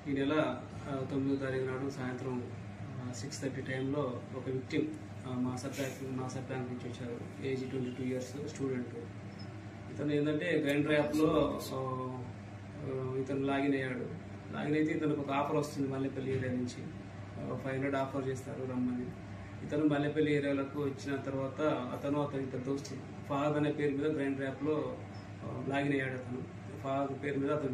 ఈ నెల 9వ తారీఖు నాడు సాయంత్రం 6:30 టైంలో ఒక విక్టిమ్ మాసర్ బ్యాంక్ నుంచి వచ్చారు. Age 22 years student. ఇతను ఏంటంటే గ్రైండర్ యాప్లో ఇతను లాగిన్ అయ్యాడు. లాగిన్ అయితే ఇతనికి ఒక ఆఫర్ వస్తుంది మల్లెపల్లి ఏరియా నుంచి. 500 ఆఫర్ చేస్తారు రమ్మని. ఇతను మల్లెపల్లి ఏరియాలకు వచ్చిన తర్వాత ఇతని దోస్తు ఫాద్ అనే పేరు మీద గ్రైండర్ యాప్లో లాగిన్ అయ్యాడు. అతను ఫాద్ పేరు మీద అతను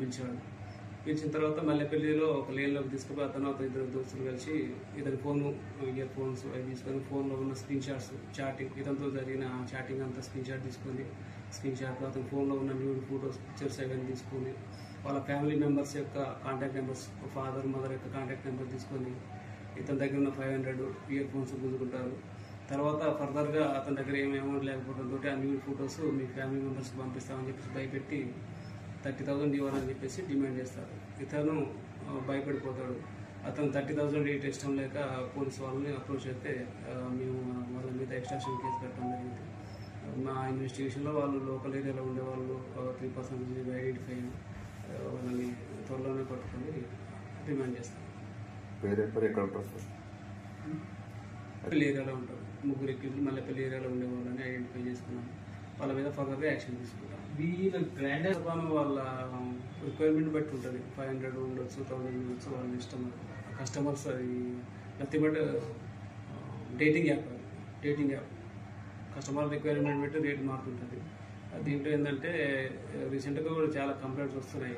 పిలిచిన తర్వాత మల్లెపల్లిలో ఒక లేన్లోకి తీసుకుపోయి అతను ఇద్దరు దోస్తులు కలిసి ఇతని ఫోను, ఇయర్ ఫోన్స్ అవి తీసుకొని ఫోన్లో ఉన్న స్క్రీన్ షాట్స్, చాటింగ్, ఇతనితో జరిగిన చాటింగ్ అంతా స్క్రీన్ షాట్లో అతని ఫోన్లో ఉన్న న్యూడ్ ఫొటోస్, పిక్చర్స్ అవన్నీ తీసుకొని వాళ్ళ ఫ్యామిలీ మెంబర్స్ యొక్క కాంటాక్ట్ నెంబర్స్, ఫాదర్ మదర్ యొక్క కాంటాక్ట్ నెంబర్ తీసుకొని ఇతని దగ్గర ఉన్న 500 ఇయర్ ఫోన్స్ గుంజుకుంటారు. తర్వాత ఫర్దర్గా అతని దగ్గర ఏమి అమౌంట్ లేకపోవడంతో ఆ న్యూడ్ ఫొటోస్ మీ ఫ్యామిలీ మెంబర్స్కి పంపిస్తామని చెప్పేసి భయపెట్టి 30,000 ఇవ్వాలని చెప్పేసి డిమాండ్ చేస్తారు. ఇతను భయపడిపోతాడు. అతను 30,000 ఇష్టం లేక పోలీసు వాళ్ళని అప్రోచ్ అయితే మేము వాళ్ళ మీద ఎక్స్ట్రాక్షన్ కేసు పెట్టడం జరిగింది. మా ఇన్వెస్టిగేషన్లో వాళ్ళు లోకల్ ఏరియాలో ఉండేవాళ్ళు 3 persons ఐడెంటిఫై అయిన వాళ్ళని త్వరలోనే పట్టుకొని డిమాండ్ చేస్తారు. మల్లెపల్లి ఏరియాలో ఉంటారు. 3 వ్యక్తులు మల్లెపల్లి ఏరియాలో ఉండేవాళ్ళని ఐడెంటిఫై చేసుకున్నాం. వాళ్ళ మీద ఫర్దర్గా యాక్షన్ తీసుకుంటాం. గ్రైండర్ వాళ్ళ రిక్వైర్మెంట్ బట్టి ఉంటుంది. 500 ఉండొచ్చు, 1000 ఉండొచ్చు, వాళ్ళ ఇష్టం. కస్టమర్స్ అది nothing but dating app. Customer requirement బట్టి రేట్ మారుతుంటుంది. దీంట్లో ఏంటంటే రీసెంట్గా కూడా చాలా కంప్లైంట్స్ వస్తున్నాయి.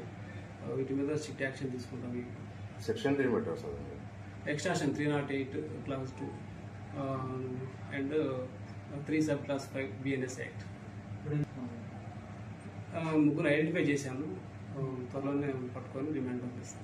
వీటి మీద స్ట్రిక్ట్ యాక్షన్ తీసుకుంటాం. Section sir extraction 308 Clause 2 and 3 Subclause 5 BNS Act. ముగ్గురు ఐడెంటిఫై చేశాము. త్వరలోనే పట్టుకొని రిమాండ్ పంపిస్తాం.